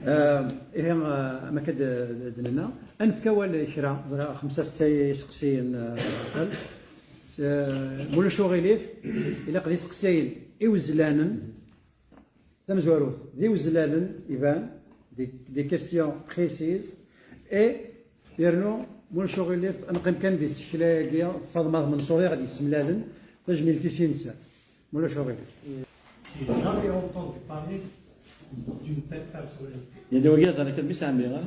إيه ما كد دننا أنفكوا كرا برا 5 6 مولا شوغيليف إلا قد يسقسين إوزلانن ثم زواروث دي وزلانن يبان دي كيستيون بريسيز إي يرنو مولا شوغيليف نقيم كان دي السكلاكيا فاضمة من سوريا غادي يسملالن تجميل تيسين سنة مولا شوغيليف. يعني وقيت انا كنت مسامي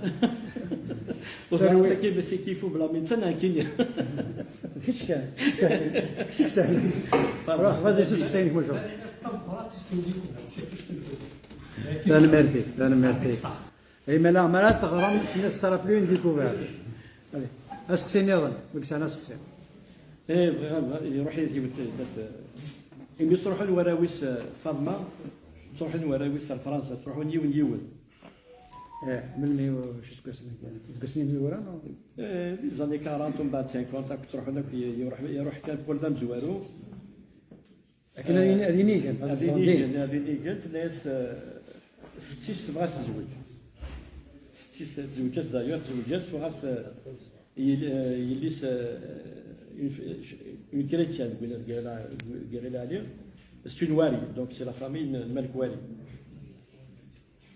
وصراحه كيف بس كيفو بلا من سنه كينيا كيش كان سهل روح فازي سوس حسين كما شوف لا نمرتي اي ما تغرم الناس صار بلو ديكوفير علي اسقسيني اظن قلت انا اسقسي ايه يروح يجيب بس تروحوا الوراويس فاطمه تروحوا الوراويس لفرنسا تروحوا نيون من واش تقسمي من الوران لي زاني 40 ومن بعد 50 تروحوا هناك يروح كان بولدان زوارو لكن هذه نيكان هذه نيكان الناس ستيس تبغى تزوج ستيس تزوجات دايوغ تزوجات وغاس يليس une chrétienne Guérilla c'est une wali donc c'est la famille Malik Wali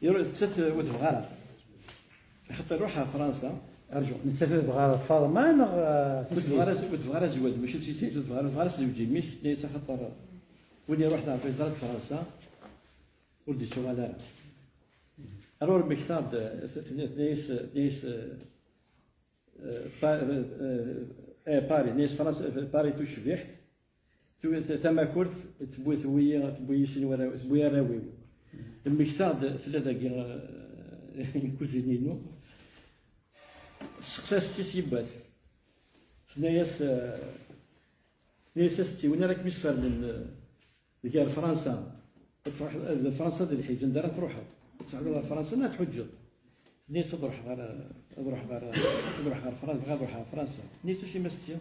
يروح تسات وتبغى حتى يروحها فرنسا ارجو نتسافر بغا فاطمه وتبغى زواج ماشي تبغى زوجي مش ليس خطر وين رحت في وزاره فرنسا ولدي شغاله الور مكتاب نيس باري نيس فرنسا باري توش فيحت ثم كرت تبوي سين ولا تبوي راوي المكتاب ثلاثه كوزينينو سقساستي سيباس نايس ستي وين راك مسفر لكار فرنسا تروح لفرنسا ديال الحج نديرها تروحها تروح لفرنسا ما تحجر نيس تروح غير فرنسا نروح فرنسا نيس شي مستيا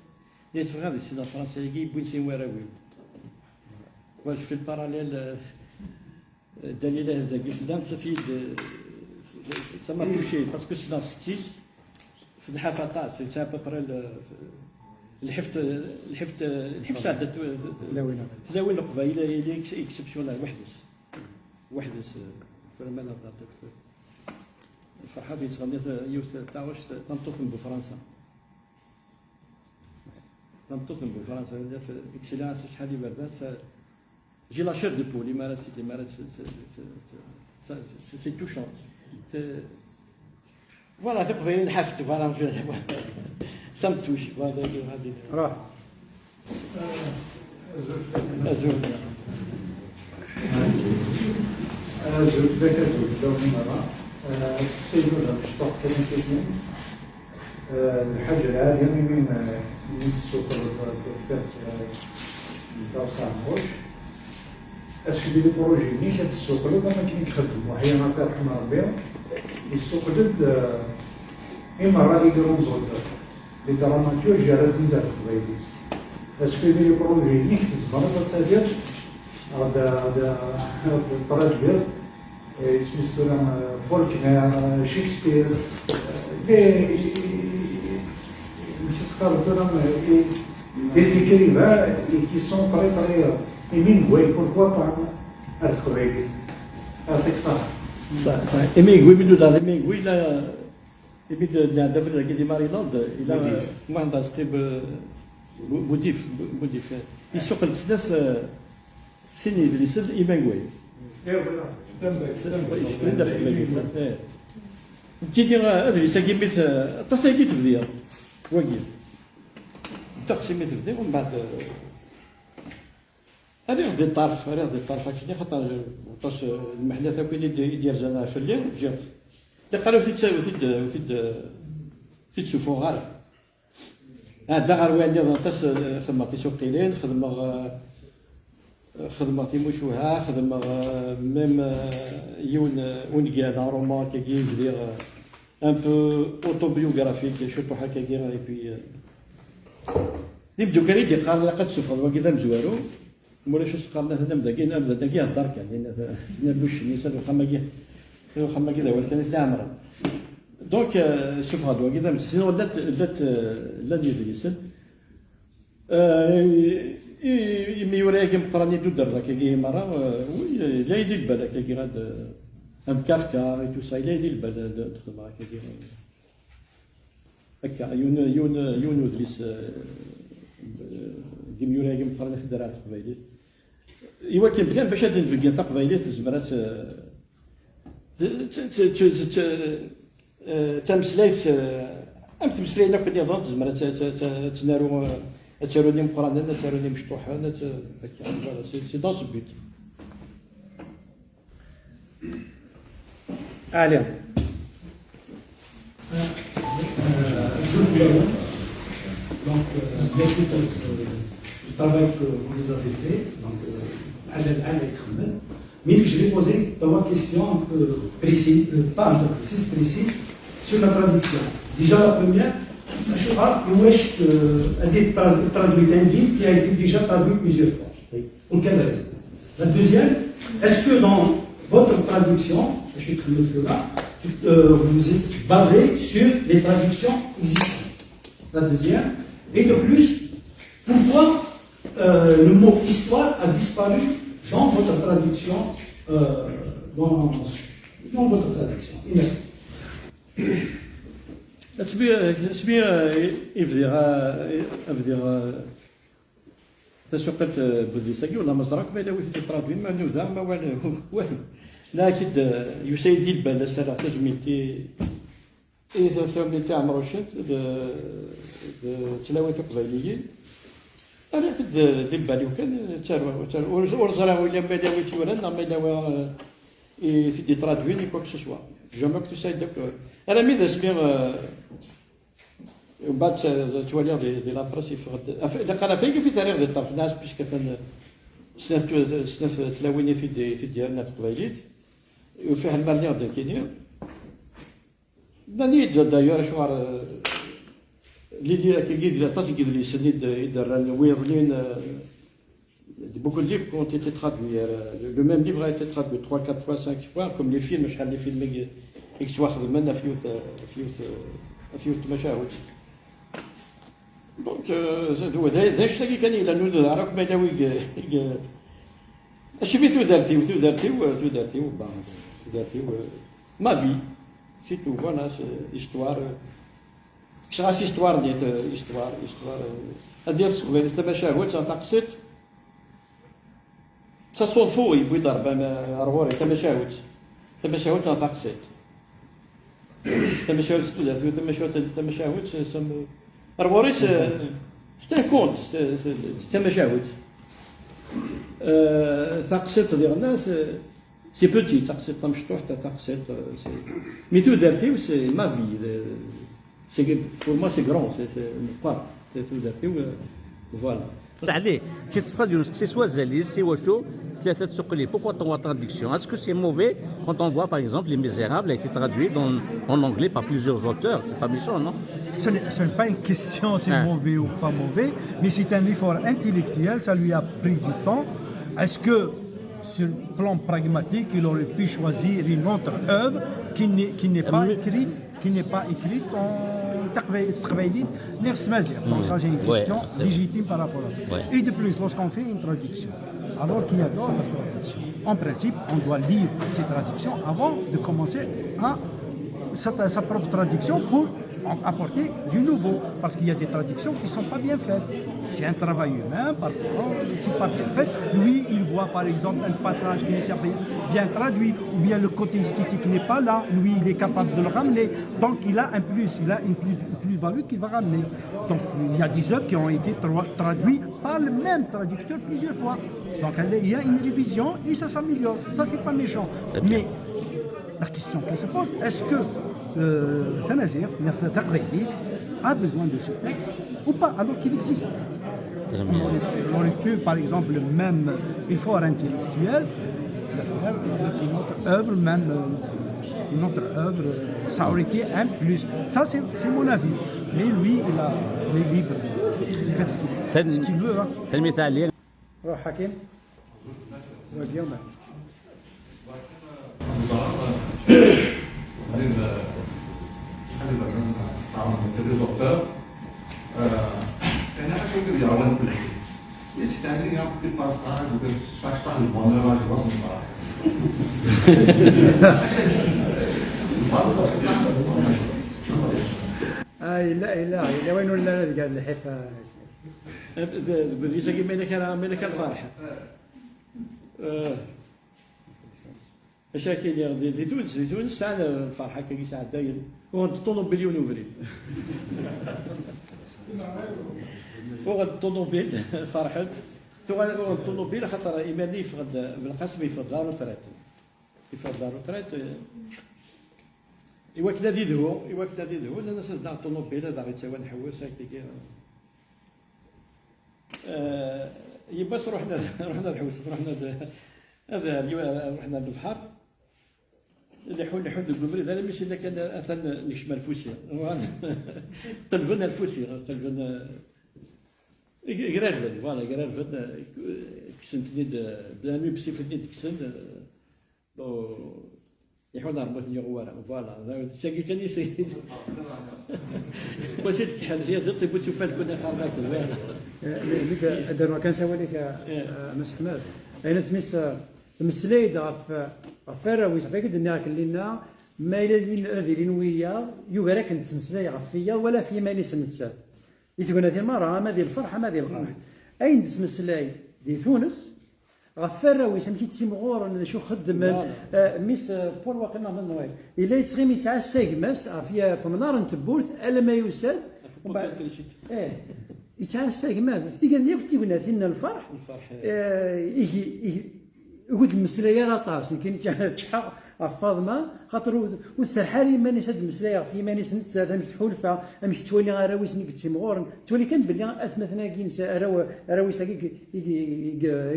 نيس غادي سينا فرنسا يجي بوين وراوي واش في الباراليل الدليل هذا قلت لهم تفيد سما توشي باسكو سنا ستيس في الحفاظات سي ابري الحفت ساعدت تلاوين القبائل اللي اكسبسيونال وحدس في الملعب تاع الدكتور الفرحه بين صغنيت يوسف تاع واش تنطفن بفرنسا اكسلانس شحال بردات جي لا شير دو بول مارات سي توشون فوالا تقبلين الحفت فوالا سمتوش هذه روح ازول ذاك الزوج دور مرة سيدنا مشتاق كمان كيفين الحاجة العالية من السوق الكتاب دار ساموش اسكو دي بروجي ملي كانت السوق ما كاين يخدم وحيا ما ترحم ربي السوق ضد إما راه يديرون زود لي دراماتورج جارات من داخل البيت اسكو دي بروجي ملي كتزبر تسادير هذا الطريق ديال اسمه ستوران فولكنر شكسبير ماشي سكارتوران des écrivains qui sont très émingués pourquoi pas الخبيبي صح إيميغوي بدو دار إيميغوي لا يبيد دابا كي دي ماريلاند إلا ما عندها سقيب موديف يسوق بزاف سيني دريسل إيميغوي كي ادري ساكيميت تصايدي تبديا واقيل تقسيمي تبدي ومن بعد هذه غدي الطرف هكذا خاطر طاش المحلات كاين يدير جانا في الليل جات اللي قالوا في تشوفوا غير هذا غير وين طاش خدمه في سوق قليل خدمه في مشوها خدمه ميم ونقال رومان كي يدير ان بو اوتوبيوغرافيك شوطو هكا كي اي بي نبدو كريدي قال لقد تشوف هذا كذا مزوارو مولاش قالنا هذا مدا كاين هذا كي هضر كان لان نبوش النساء وقام كي خما كذا ولا كانت عامره دونك شوف هادو كذا سينو لا يدرسن يمي يوريك مقراني دو درك كي مره لا يدير بالك كي غاد ام كافكا اي تو سا لا يدير بالك تخدم كي هكا يون ودريس ديم يوريك مقراني درات قبيليت ايوا كان باش هاد الفيديو تاع قبيليت زمرات تمسليت ام تمسلينا كني ضغط زعما تنارو تاروني مقرانا تاروني مشطوحه هكا سي دون سو بوت. عليهم Donc, le travail que vous nous avez fait, donc, mais je vais poser trois questions un peu précises, pas un peu précises, sur la traduction. Déjà, la première, a été traduit un livre qui a été déjà traduit plusieurs fois. Pour quelle raison? La deuxième, est-ce que dans votre traduction, vous êtes basé sur les traductions existantes? La deuxième, et de plus, pourquoi le mot histoire a disparu dans votre traduction, dans votre traduction? Merci. اسمي افديغ تسوقت بوديساكي ولا مزرعك ما لا ويفدي ترادوي ما نوذا ما والو لكن يسيد البال سرع تجميتي اذا ثمني تاع مروشد تلاوي قبيليين انا في بالي وكان ورزرا ولا ما لا ويتي ولا ما لا في ترادوي ني كوك سوسوا جامك تسايد داك انا ميدا سمير ومن بعد توالير دي لابريس يفرد انا فين في تاريخ ديال الطرف الناس باش كان سنه تلاويني في ديالنا في قبيليت وفيه الماليون ديال كينيا داني دايور شوار اللي كيدير تاسكي اللي سنيد يدير ويرلين beaucoup de livres qui ont été traduits. Le même livre a été traduit 3, 4 fois, 5 fois, comme les films, les films qui sont خدمنا فيوت مشاهد. دونك هذا الشيء كان الى نود عرق بلاوي اش بي تودرتي ما في سي تو فوالا هيستوار كشغاس هيستوار ديال هيستوار ديال الصغير تمشاهد تنقصت تصوفو يبغي ضربه رغوري تمشاهد تنقصت تمشاهد تمشاهد رغوري سي كونت تمشاهد تقصت ديال الناس سي بوتي تقصت مشطوح تقصت مي تو دارتي سي ما في سي بور موا سي غرون سي بار تو دارتي فوالا Allez, c'est soit Zélis, c'est Washo, pourquoi ton traduction? Est-ce que c'est mauvais quand on voit par exemple Les Misérables a été traduit en anglais par plusieurs auteurs? C'est pas méchant, non? Ce n'est pas une question si c'est mauvais ou pas mauvais, mais c'est un effort intellectuel, ça lui a pris du temps. Est-ce que sur le plan pragmatique, il aurait pu choisir une autre œuvre qui n'est pas écrite en Taqbaylit, donc ça c'est une question légitime par rapport à ça. Et de plus, lorsqu'on fait une traduction, alors qu'il y a d'autres traductions, en principe, on doit lire ces traductions avant de commencer sa propre traduction pour apporter du nouveau, parce qu'il y a des traductions qui ne sont pas bien faites. C'est un travail humain, parfois, c'est pas bien fait. Lui, il voit par exemple un passage qui n'est pas bien traduit, ou bien le côté esthétique n'est pas là. Lui, il est capable de le ramener. Donc, il a un plus, il a une plus-value qu'il va ramener. Donc, il y a des œuvres qui ont été traduites par le même traducteur plusieurs fois. Donc, il y a une révision et ça s'améliore. Ça, c'est pas méchant. Mais la question qui se pose, est-ce que Thamazir, a besoin de ce texte ou pas, alors qu'il existe? On aurait pu, par exemple, le même effort intellectuel le faire avec une autre œuvre, même une autre œuvre, ça aurait été un plus. Ça, c'est mon avis. Mais lui, il est libre. Il fait ce qu'il veut. روح حكيم. لا وين ولا هذه قاعد الحفه بالنسبه ملك الفرح اش كاين دي تونس ساعه الفرحه كي ساعه داير والطوموبيل ونوفري فوق الطوموبيل فرحت فوق الطوموبيل خاطر ايماني يفقد بالقسم يفقد دارو روتريت يفقد دارو روتريت إوا كنا ديدهو الناس صدع الطوموبيل هذا غيتساوى نحوس هكذا يباس رحنا نحوس هذا رحنا للبحر نحن الجمري هذا ماشي الا كان اثن نشمل الفوسيه قلبنا الفوسيه قلبنا قرارفن فوالا قرارفن كسنتني بلاني بسيفتني كسن يحاول نربط نيغوارا فوالا تلاقي كان يسيد وسيت كحل فيها زلت بوتو فال كنا خرجت لك داروا كان سوى لك مس حماد اين تمس مسليد غف راوي صافي قد ناك لينا ما الا هذه النويه يوغرك نتسنسلاي غفيا ولا في ماني سنسات يتقول هذه المراه ما هذه الفرحه ما هذه الفرح اين تسمسلاي دي تونس غفراوي سمكي تيمغور شو خدم ميس بول واقنا من نوي الا يتسغي تاع السايماس في منار نتبورت الا ما يساد يتعسى ما تيقال لي قلت لنا فينا الفرح يجي يقول المسلايه لا طاس كاين تشحق فاطمه خاطر والسرحاري ماني سد المسلايه في ماني سنت ساده متحولفه امك تولي غير ويس نك تيمغور تولي كان بلي اثمثنا كينسا راوي ساكي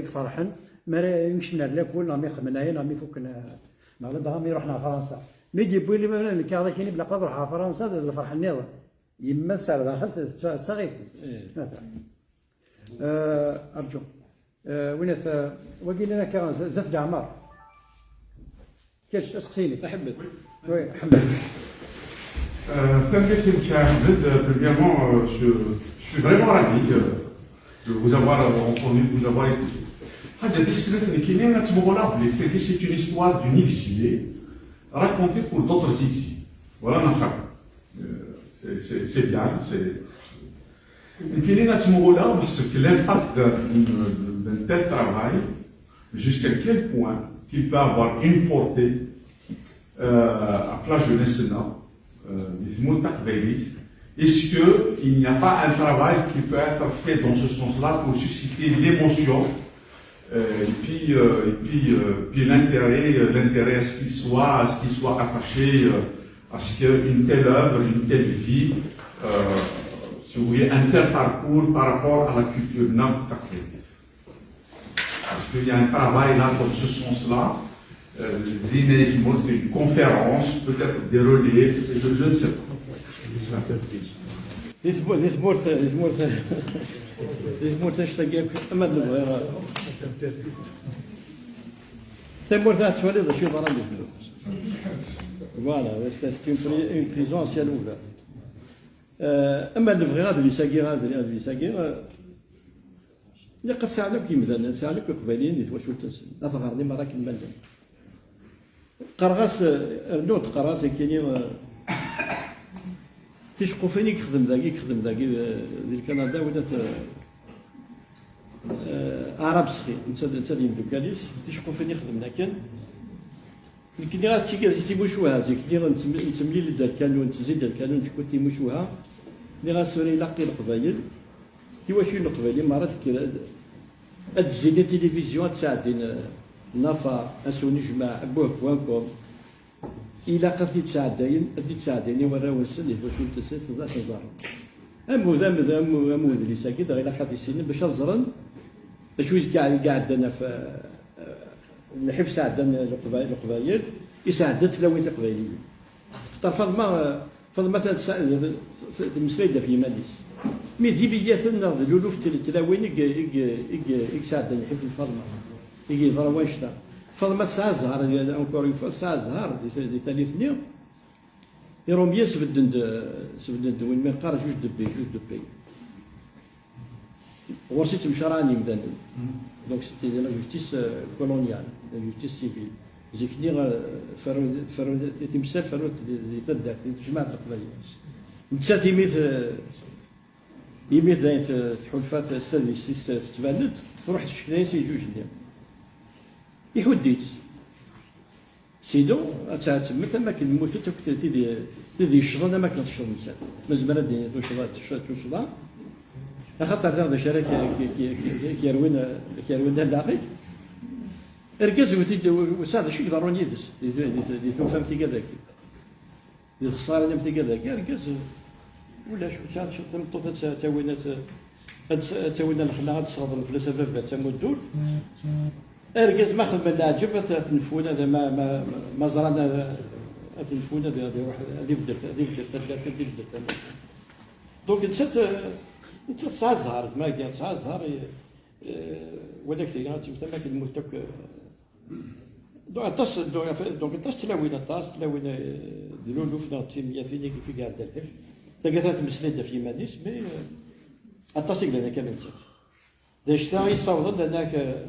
يفرحن ما يمشي لا كل ما يخمنا هنا ما فوكنا نغلب غامي رحنا فرنسا مي ديبوي لي الكاظا كاين بلا قادر على فرنسا الفرح النيضه يما تسال داخل تصغير ارجو وين وقيل لنا كان زفد عمار كاش اسقسيني احمد وي احمد Merci M. Ahmed. Premièrement, je suis vraiment ravi de vous avoir entendu, de vous avoir écouté. C'est une histoire d'une exilé racontée pour d'autres exilés. Voilà notre c'est bien. Parce que l'impact d'un tel travail, jusqu'à quel point qu'il peut avoir une portée à plage de Nessena, est-ce qu'il n'y a pas un travail qui peut être fait dans ce sens-là pour susciter l'émotion et puis l'intérêt à ce qu'il soit attaché à ce qu'une telle œuvre, une telle vie, si vous voulez, un tel parcours par rapport à la culture nord-africaine. Parce qu'il y a un travail là dans ce sens-là. Une conférence, peut-être des relais, je ne sais pas. Voilà, c'est une prison à ciel ouvert. اما اللي بغي غادي يساقي غادي يساقي اللي قد ساعدوك كيما ساعدوك قبالين اللي واش تنسى لا تغرني ما راك المال قرغاس نوت قرغاس كاينين تيشقو فين يخدم ذاكي ديال كندا ولا عرب سخي انت ديال دوكاليس تيشقو فين يخدم لكن كي راه تيمشوها كي نتملي لدار الكانون تزيد الكانون تكون تيمشوها اللي غاسوري يلاقي القبايل كيفاش القبايل مرات تزيد التلفزيون تساعدين نافا اسوني جماع بوه بوانكم الى قد تساعدين وراو السن واش تسيت تضع تظهر امو اللي ساكت غير قد يسين باش نظرن باش قاعد انا في الحفظ عندنا القبايل يساعد تلاوين القبايليين فضل مثلا المسايده في ماليس مي ديبيات النهض لولوف التلاوين يساعد الحفظ الفضل يجي ضروا شتا فاطمه تسعة زهر اونكور اون فوا تسعة زهر دي ثالثني يروم بيان سبدن وين ما قارا جوج دبي ورسيت مشراني مدن دونك سيتي لا جوستيس كولونيال لا جوستيس سيفيل زيكني فرو تمثال فرو دي تدك جماعه القبائل نتسات يميت داين تحلفات السادس تتباند تروح تشكي سي جوج اللي يحديت سيدو تما تما كنموتو تيدي الشرطه ما كانت الشرطه نسات مازال هادي توشضا خاطر هذا شارك كيروين داخل اركز وساد شي ضروني يدس دي فهمتي كذاك دي خساره نمتي كذاك اركز ولا شو تمطوفه تاوينا الخلاعه تصادر الفلسفه تاع الدول اركز ما خدم لا عجب تنفون هذا ما زرنا تنفون هذا روح هذه بدرت دونك انت تسعى زهر ما كان تسعى زهر ولا كثير تما كنموتك دونك الطاس تلاوين دلولو في نغتيمية فيني في قاعد الحف تلقى مسندة في مانيس مي الطاس يقلنا كامل نسات داش تا يصوض هناك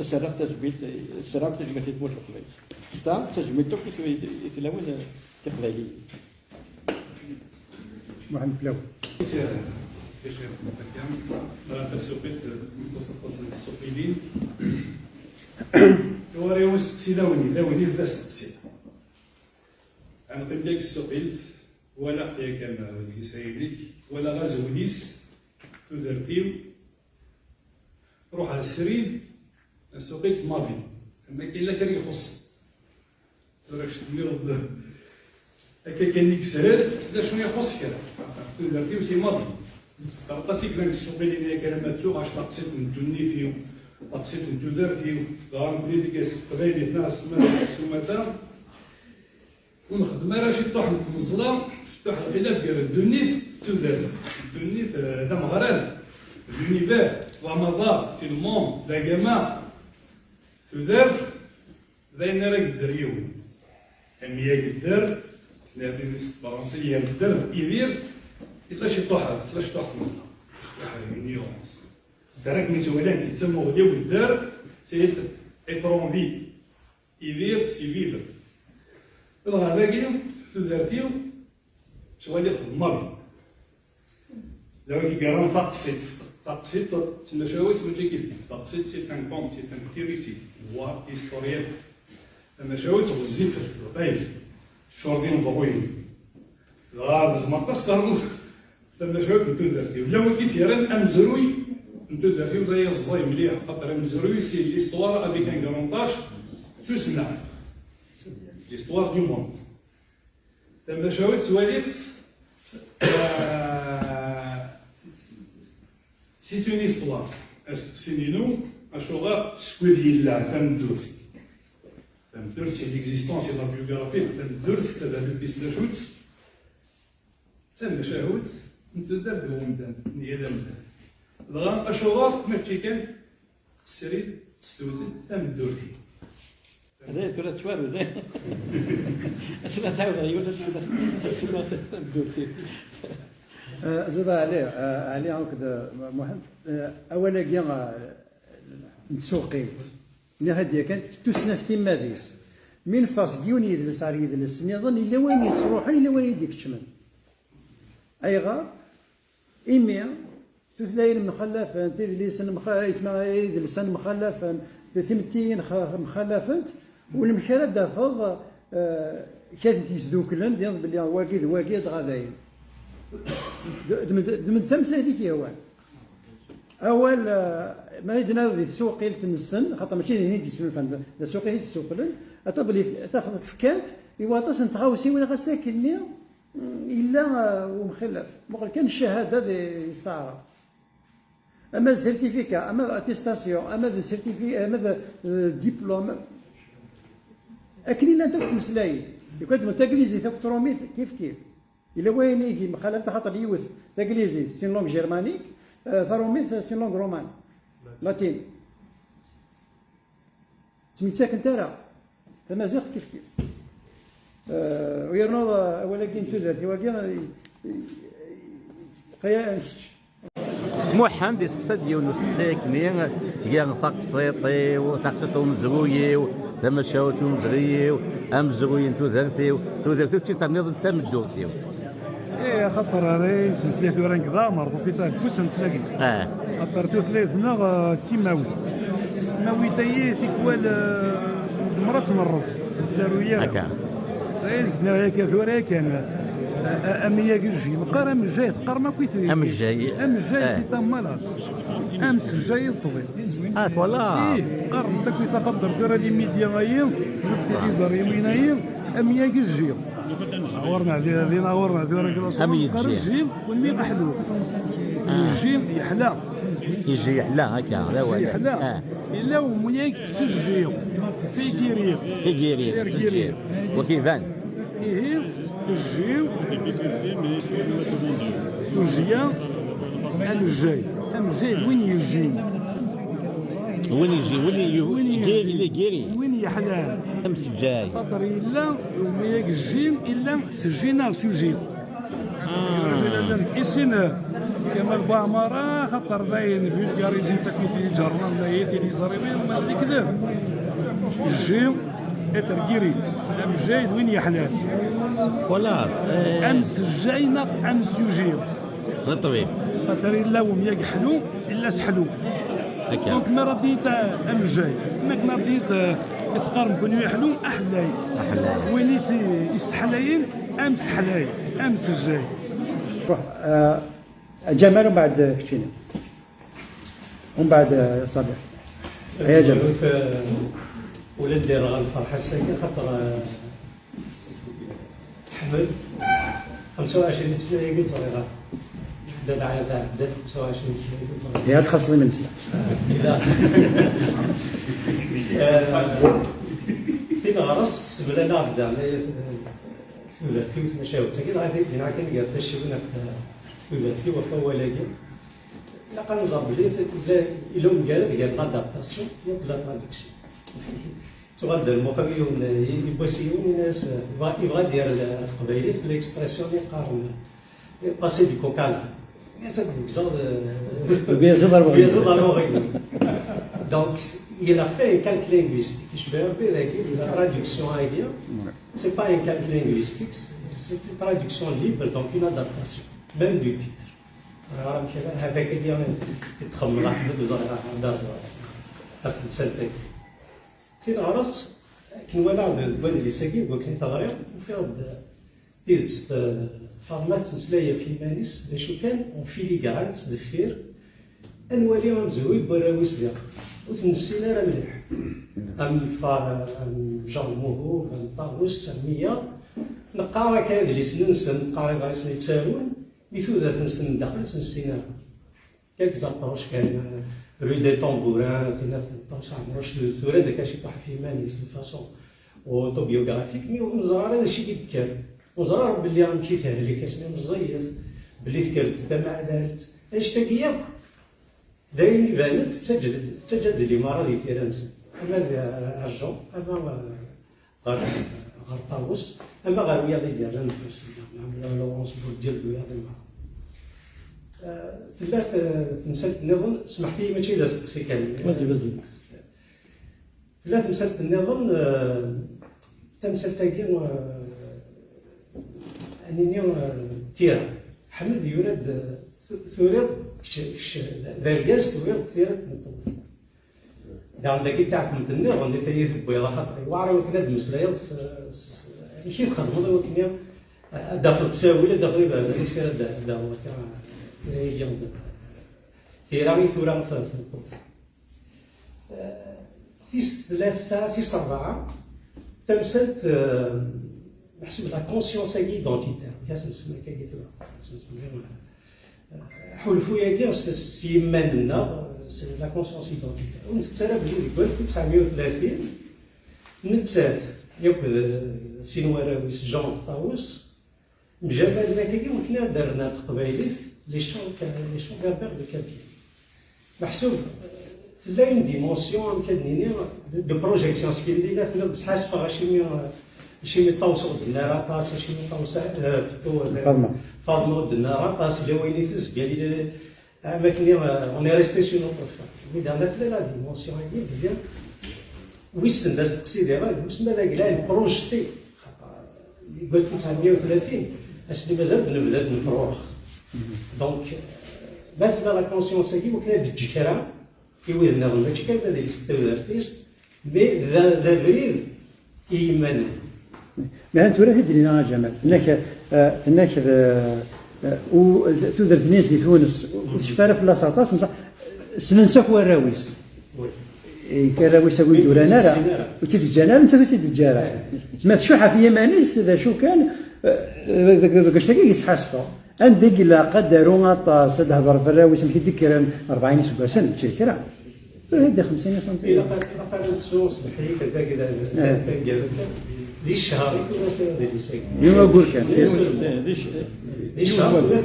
سرق تجميل في تموت القبائل ستا تجميلتك يتلاوين كقبائلي محمد بلاوي كشيخ متكلم تسوقيت متصل السوقيين وريهم السقسي لاوني بدا السقسي عن قبلك السوقيت ولا حيا كان وديك سايبليك ولا غازونيس تدرتيو روح على السرير السوقيت مافي ما كاين لا كان يخص راكش تمرض هكا كان يكسر لا شنو يخص كذا تدرتيو سي مافي طاسيك لك السوقين اللي كان ماتسوق عشان تقسيت ندوني فيه تقسيت ندودر فيه دار بليديك قبايلي في ناس السماتة ونخدم راه شي طوح من الظلام فتوح الخلاف قال الدنيت تودر الدنيت هذا مغرب l'univers ومضى في الموند لا جماعة تودر زين راه قدر يوم أمية قدر نادي فرنسية قدر يدير إلا شي طوحة إلا شي طوحة مزنا واحد نيونس دارك من سؤالين كيتسموا غدي والدار سي إترون في يدير سي فيفر إلا هذاكي تدارتيو شغال ياخد مافي لو كيقرا تقسيط تسمى شاوي تمشي كيف تقسيط سي ان كونت سي ان كيريسي فوا هيستوريال اما شاوي تغزيف الطيف شوردين ضوين لا زعما قصدر لما شاوي تدارتيو لا هو كيف يرن امزروي تدارتيو ضايع الزاي مليح خاطر امزروي سي ليستوار افيك ان كرونطاج تسمع l'histoire du monde. لما شاويت سواليت سيت اون هيستوار سينينو اشوغا سكويد يلا تمدور سي ليكزيستونس ديال لا بيوغرافي تمدور تبع البيسلاجوت تما شاويت ندار دومدان نيا دمدان دغا اشوغا ماشي كان السريد ستوزي تمدور هذا كره توارو ذا اسمع تعاود ايوا اسمع بدوتي زاد علي هكذا محمد اولا كاع نسوقي هذه كانت تسنس تما ديس من فاس كيون يدلس على يدلس نظن الا وين يتروح الا وين يديك تشمل ايغا ايميا تثلاين مخلفه تدلس يدلس مخلفه ثمتين مخلفات والمشارة دافض كانت يسدوكلن ديال بلي واكيد غاداين من ثم هذيك هو اول ما يدنا ذي السوق تنسن خاطر ماشي هني ديسون فان السوق هي السوقلن اتبلي تاخذ فكانت يواطس نتغاوسي ولا غساكني الا ومخلف مقل كان الشهاده ذي استعاره اما السيرتيفيكا اما اتيستاسيون اما السيرتيفي اما الدبلوم اكلي لا انت مسلاي يكون تاكليزي تاكترومي كيف الا وين يجي مخالفه خاطر يوث تاكليزي سي لونغ جيرمانيك ثرومي سي لونغ رومان لاتين سميتك انت راه تمازيغ كيف كيف ويرنوض ولكن تذات ولكن قيا محمد يسقسى ديال سقساكني كاع تاقسيطي وتاقسيطو مزروي لما شاوتو مزغي امزغي تودرتي تي تنيض تمدوثيو ايه خاطر راني سمسيت وران كذا مرضو في تاع فوس نتلاقي خاطر ثلاثنا تيماوت ستماويتاي تيكوال مرات مرز تسارويه هكا زدنا هكا ثورا كان امياك الجي القرا من جاي تقر ما كويثي ام الجاي سي تمالات امس الجاي طويل فوالا ايه قر مسكوي تقدر ثورا لي ميديا غايل نص لي يمينايل امياك الجي ورنا ذينا ورنا ثورا كلاص قر الجي والمي احلو الجي يحلى يجي يحلى هكا لا والو يحلى الا ومياك سجيو في كيرير وكيفان إيه الجيو سوجيا الجاي وين يجي اللي كيري وين يحلال امس الجاي خاطر الا وما يجي الا سجينا سوجيو اسنا كما بعمرة خاطر باين فولغاريزي تاكي في جرنال لا يتي زريبي وما هذيك لا الجيو اتركيري ام جاي وين يحلال ولا امس الجاينا امس يجيو الطبيب خاطر الا وم يحلو الا سحلو هكا دونك ما رديت ام جاي ماك ما رديت يفطر نكون يحلو احلاي وين يسحلاين امس حلاي امس الجاي روح جمال ومن بعد كتشينا ومن بعد صباح يا جمال ولا دير الفرحه الساكنه خاطر حمد 25 سنه قلت صغيره حدد على حدد 25 سنه قلت صغيره يا تخصني من سنه فين غرس بلا بدا في مشاوي تاكيد غادي فين كان قال تشوفنا في وفا ولاكي لا كنظن بلي الا قال لادابتاسيون لا تراديكسيون تغدى المخيم يبوسيون الناس يبغى يدير في قبيلة في ليكسبرسيون يقارن باسي دي كوكالا بيزو ضروري دونك il a fait un calque linguistique يشبه بذاك la traduction aérienne c'est pas un calque linguistique c'est une traduction libre donc une adaptation même du titre هذاك اليوم يتخمم احمد وزهره دار في مسلتك في العرس كي نولع البن اللي ساقي وكان تغرير وفي ديت فارمات مسلايه في مانيس باش كان في ليغال دفير انوالي مزوي براويس ديال وتنسينا راه مليح ام جون موهو ام طاووس مية نقارا كان اللي سننسى نقارا غير سني تساون ميثودا تنسن داخل تنسينا كاك زابروش كان روي دي طومبوران فينا طوسع مروش ثورة داك شي طاح في مانيس دو فاسون اوتوبيوغرافيك مي ومزرار هذا الشيء كيتكال وزرار باللي راه مشي فيها اللي كاسمي مزيف باللي ذكرت حتى مع دارت اش تاكيا داين بانت تسجد الاماره ديال تيرانس اما الجون اما غير طاووس اما غير رياضي ديال النفس نعمل لورونس ديال الرياضي ثلاث مسألة النظام سمح فيه ماشي لازم تقصي كامل ثلاث مسألة النظام تمثل تاكين أنني تيرا حمد يراد ثورات ذرقاز ثورات ثيرات نطوف دعم داكي تاعك من النظام اللي ثاني ثبو يلا خاطر وعرا وكنا المسلايات ماشي تخدموا وكنا داخل تساوي لا داخل يبقى يصير هو في رامي ثورة في القدس ثيس ثلاثة ثيس أربعة تمثلت محسوب لا كونسيونس ايدونتيتير كاس نسمى كاكي ثورة حلفوا ياكي سيمان لنا لا كونسيونس ايدونتيتير ونتسرى بلي ديك 1930 نتساث ياك سينواراويس جون طاووس مجابلنا كاكي وكنا درنا في قبايليت لي شون غابير دو كالكي محسوب تلاقي une dimension كدنيني دو بروجيكسيون سكي اللي لا تحاسب شي مي طاوسو دنا راطاس شي مي طاوسا فاطمه دنا راطاس اللي وين يتز قال لي اماكن اون ريستي سي نوتر مي دانا في لا ديمونسيون هي ديال ويسن داز تقصيدي راه وسنا لا كلا بروجيتي يقول في 930 اسني مازال بنبدا نفروخ دونك مثلا لا كونسيونس كي وكنا تجكرا كيولنا ماشي كان هذا يستوي ارتيست مي ذا فريد كيمن ما انت ولا تدري يا جمال انك و تودر الناس في تونس وتشفى في لاصاطاس سننساك وراويس كراويس اقول دورانا راه وتتجانا انت تتجارا ما تشوحها في يمانيس اذا شو كان باش تلاقي يسحاسفه عندك لا قدروا طاس تهضر في الراويس يمكن ديك 40 سنه تشي كرا هذا 50 سم الى قد سوس بحيك هكذا دي الشهر يوم اقول كان دي الشهر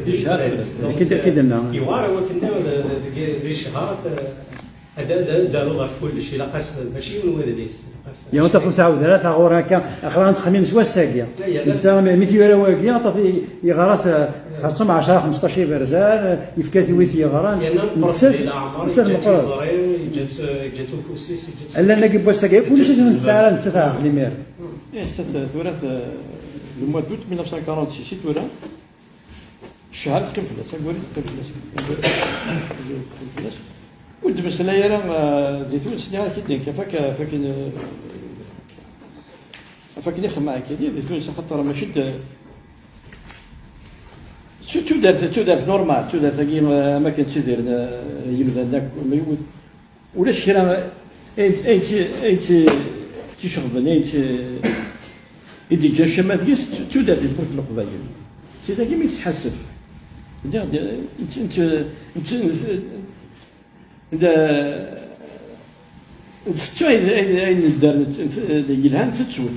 كده لنا يوارا وكنا دي الشهر هذا داروا كل شيء لا قص ماشي من وين ديس يا انت فوت عاود ثلاثه غور هكا اخرى تخمم سوا الساقيه انسان مثل يرا واقيا طفي يغرات خاصهم 10 15 برزان يفكاتي ويثي غران انت المفروض جات فوسيس الا انا كيبوا الساقيه كلشي نتسارى نتسافى ليمير ثلاث لو موا دوت 1946 ولا الشهر تقيم فلاس نقول تقيم فلاس ود مسلا راه دي تونس اللي كيدير فاكن يخدم كيدير دي تونس خاطر ماشي تودار نورمال تودار تاكي ما كانش يدير يبدا هناك ولاش كرا انت تشغل انت يدي جا الشمال ديس تودار في القبائل سي داكي ما يتحسف انت نفتو اين دار يلهان تتسوت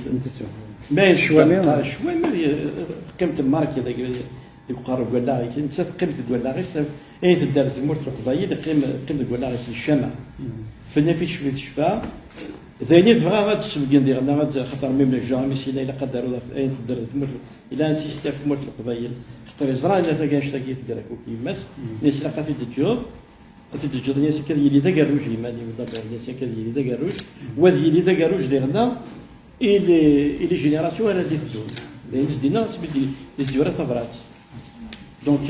ما شوامي قيمه الماركه ذاك يقارب ولا انت قيمه ولا غير اين تدار تمر القبائل قيمه ولا غير الشمع فني في الشفاء ثاني تبغى غتسبق ندير انا خاطر ميم الجامي سينا الا قدروا اين تدار تمر الى انسيستي في مر القبائل خاطر زرا انا تاكاش تاكي تدير كيماس ناس لا قاتي تجور تجور ناس كديري ذا كاروج يماني ولا ناس كديري ذا كاروج وهذه ذا كاروج ديالنا إلى جينيراسيون راه دي تدور لأن دينا سميتي الزوره طبرات دونك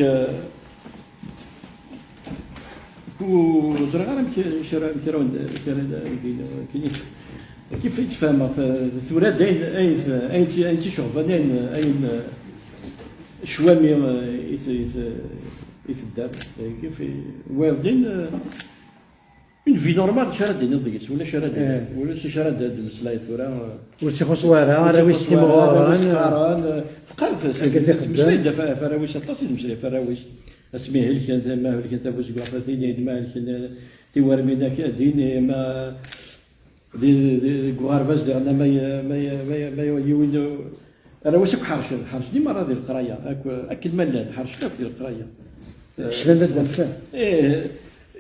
وزرا غير مثيرون كيف يتفهم ثورة داين أين تشوف أين شوامي يتدار كيف والدين اون في نورمال شرد نضيق ولا شرد ولا شرد هاد المسلايت وراه وشي خصواره راويش تيمغوران فقرت مسلايت فراويش التصل مسلايت فراويش اسميه الكن ما الكن تفوز قرفتين ما الكن تيورمينا كدين ما دي غوارباز ديالنا ما يوينو راه واش حرش ديما راه ديال القرايه اكل ملات حرش ديال القرايه شنو هذا الفن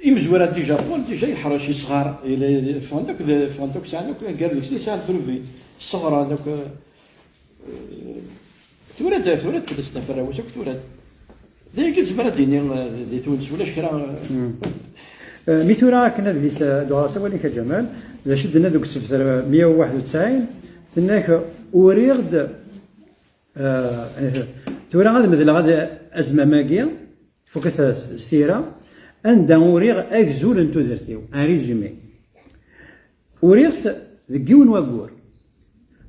يمزورات دي جابون ديجا يحرش صغار الى فندق ساعه قال لك شنو ساعه تروفي الصغرى هذوك تورد فلسطين في الراوس تورد ديك الزبره دي تونس ولا شكرا ميثورا كنا ديس دواسه وليك جمال اذا شدنا ذوك السفر 191 ثناك اوريغد تورا غادي مثل غادي ازمه ماكيه فوكس ستيرا عند اوريغ اكزول انتو درتيو ان ريزومي اوريغ ذكيون واقور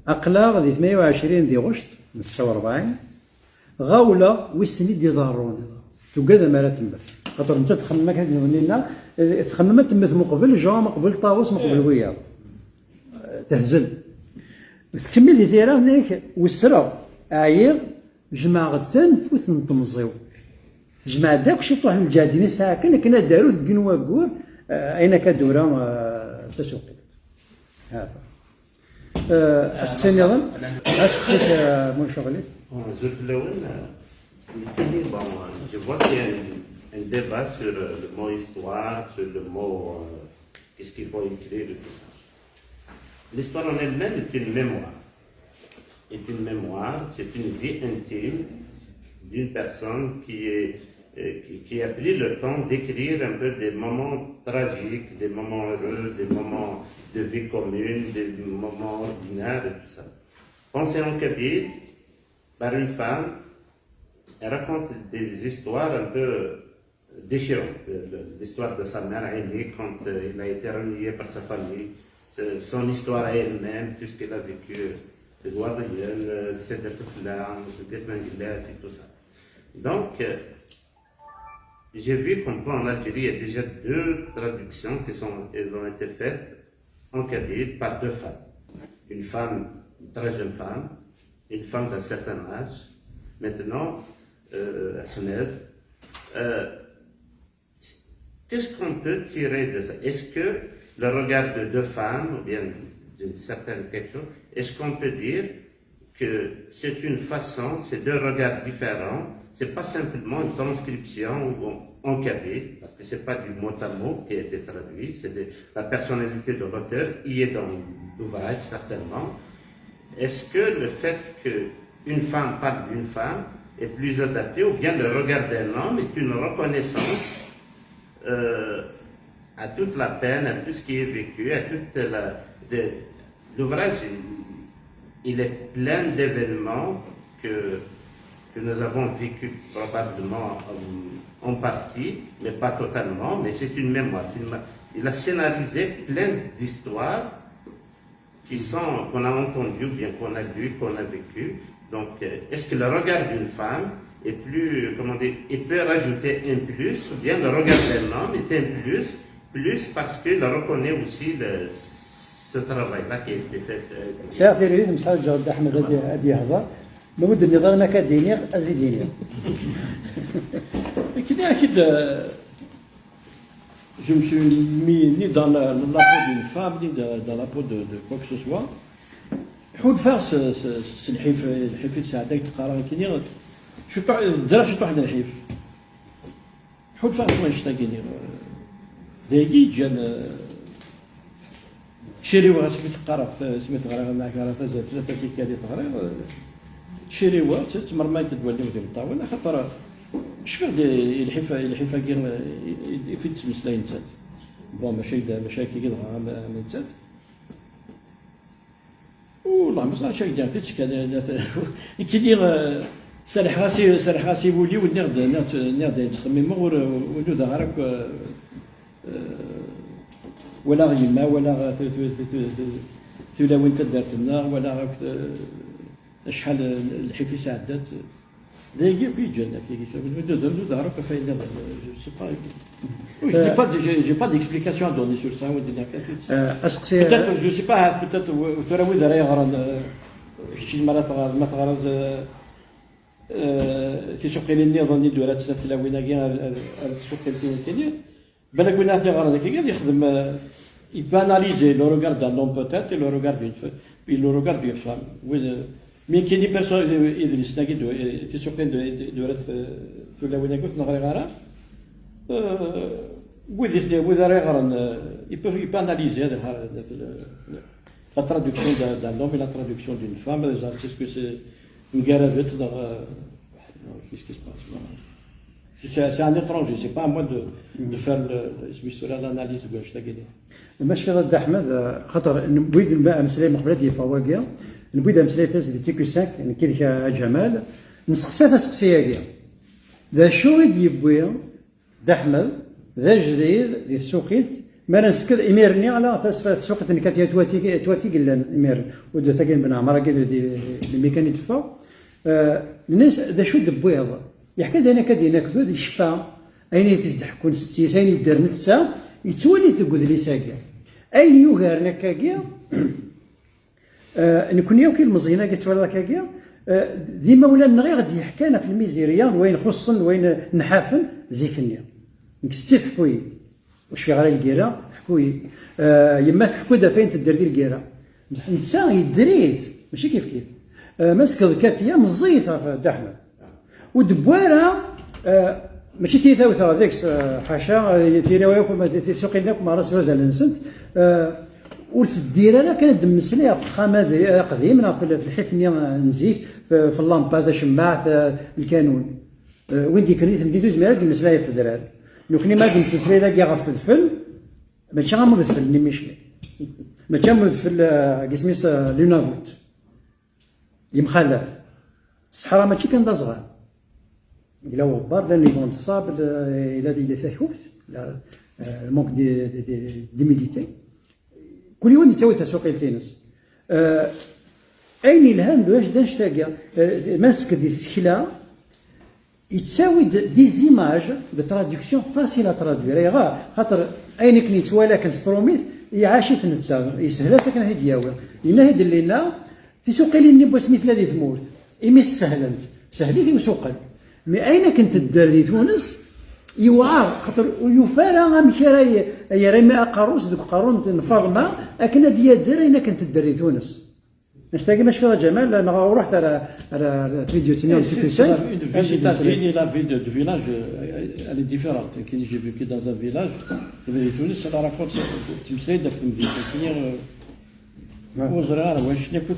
اقلاغ دي 28 دي غشت من 46 غاوله ويسني دي ضارون توكادا ما لا تمت خاطر انت تخمم هكا لنا تخمم تمت مقبل جا مقبل طاووس مقبل وياض تهزل تكمل لي ثيرا هناك والسرا عير جماعة غدثان فوت نطمزيو جماعة داك شي طوح الجادين ساكن كنا دارو ذكين واقور اين كدورا تسوقيت هذا اسقسيني اظن اسقسيت مول شغلي زرت الاول je vois qu'il y a un débat sur le mot histoire, sur le mot qu'est-ce qu'il faut écrire et tout ça. L'histoire en elle-même est une mémoire. C'est une vie intime d'une personne qui a pris le temps d'écrire un peu des moments tragiques, des moments heureux, des moments de vie commune, des moments ordinaires et tout ça. Pensez en Kabyle, par une femme, elle raconte des histoires un peu déchirantes. L'histoire de sa mère aînée quand il a été renié par sa famille, son histoire à elle-même, tout ce qu'elle a vécu, le et tout ça. Donc, j'ai vu comme quoi en Algérie, il y a déjà 2 traductions elles ont été faites en kabyle par 2 femmes. Une femme, une très jeune femme, une femme d'un certain âge. Maintenant, Ahmed, qu'est-ce qu'on peut tirer de ça? Est-ce que le regard de 2 femmes, ou bien d'une certaine quelque chose, est-ce qu'on peut dire que c'est une façon, c'est 2 regards différents, c'est pas simplement une transcription en kabyle, parce que c'est pas du mot à mot qui a été traduit, c'est la personnalité de l'auteur y est dans l'ouvrage certainement. Est-ce que le fait qu'une femme parle d'une femme est plus adapté, ou bien le regard d'un homme est une reconnaissance à toute la peine, à tout ce qui est vécu, à toute l'ouvrage, il est plein d'événements que nous avons vécu probablement en partie, mais pas totalement, mais c'est une mémoire. Il a scénarisé plein d'histoires qu'on a entendues, ou bien qu'on a lues, qu'on a vécues. Donc, est-ce que le regard d'une femme est plus, comment dire, il peut rajouter un plus, ou bien le regard d'un homme est un plus parce qu'il reconnaît aussi ce travail-là qui a été fait. ساعتي ريت مسحال جاد أحمد هادي يهضر لابد النظام أنا كدينير أزي دينير. Je me suis mis ni dans la peau d'une femme, ni dans la peau de quoi que ce soit. حاول فارس الحيف تساعدك تقرا كيني شو درا واحد الحيف حاول فارس ما يشتاقيني دايجي جان شريوه سميت قرا سميت غرا معك راه فازت 3 كالي تغرا شريوه تمر ما تدولي ودير الطاوله خاطر شفت الحيفه كي في تمسلاين تات بون مشاكل كي غا من تات والله ما صار شيء دارت كي دير سرح راسي ولي ونرد تخمم ولو دارك ولا يما ولا ثلا وين دارت النار ولا شحال الحفيسه عدات داير بيجانا كي دو دارك فاين j'ai pas d'explication à donner sur ça. Peut-être, je sais pas, peut-être, tu aurais d'aller شي مرات مثلا في سوق النظام ديال الدولات السنه وين كاين السوق الكيميائي بالك وين غادي غادي كي يخدم يباناليزي لو روغار دان لون بوتيت لو روغار دون بي لو روغار دون فام مي كاين دي بيرسون يدرس ناكي في سوق الدولات وين كنت نغري غارا وإذا رغرن il peut analyser la traduction d'un homme et la traduction d'une femme. Est-ce que c'est une garavette dans qu'est-ce qui se passe? C'est un étranger, c'est pas à moi de faire l'analyse de Gashtaguini. ماشي ضد احمد خاطر نبغي مسألة مقبلة ديال فواكه نبغي مسألة فاس ديال تيكو 5 يعني كيف جمال نسقسيها سقسيه كاع ذا شو يبغي دحمل ذا جديد ذي السوقيت ما نسكت إميرني على فاس السوقيت اللي كانت تواتي قلنا إمير ودو ثقيل بن عمرة كذا دي الميكانيك تفا الناس ذا شو دبويض يحكي ذا كدينا كذا دي شفا أين يكز تحكون ستيس أين يدار نتسا يتولي تقول لي ساقيا أين يوغارنا كاقيا نكون يوكي المزينة قلت ولا كاقيا ديما ولا من غير غادي يحكينا في الميزيريا وين خصن وين نحافن زيكنيا نكستي حكوي واش في غير الكيرا حكوي يما حكودا فين تدير ديال الكيرا نتا يدريت ماشي كيف ماسك كاتيا مزيطه في دحمه ودبواره ماشي تيثاوث هذيك حاشا تيراويكم تسوقي لكم راس مازال نسنت وتدير انا كانت دمسليها في الخامه قديمه في الحفني نزيك في اللامبا شماعه الكانون وين دي كريت مديتو زميرا دمسلايه في الدراري لو كني ما دمسلايه لاقي غف الفل ماشي غامر الفل اللي مشلي ماشي غامر الفل قسميس لونافوت يمخلف الصحراء ماشي كان صغار إلا هو كبار لأنه يكون الصاب إلى ثاثوث المونك دي ميديتي كل يوم يتساوي تسوق التنس أين الهام واش داش تاقيا ماسك دي السكلا يتساوي دي زيماج دو تراديكسيون فاسيل ترادوير خاطر أين كني توالا كنستروميت يعاشت نتسا يسهل كان هي دياوي لنا هيد لنا تسوق لي نبوا سميت لا دي ثمور إمي سهلت سهليتي وسوقل مي أين كنت الدار دي تونس يوعر خاطر يفارا مشي راهي ما قاروس دوك قارون نفاضنا لكن ديا الدار أين كنت الدار دي تونس نشتاقي مش فيها جمال انا رحت على فيديو تاني la ville de village elle est différente quand j'ai vécu dans un village de Tunis ça raconte تمثيل في المدينه وزرار واش كنت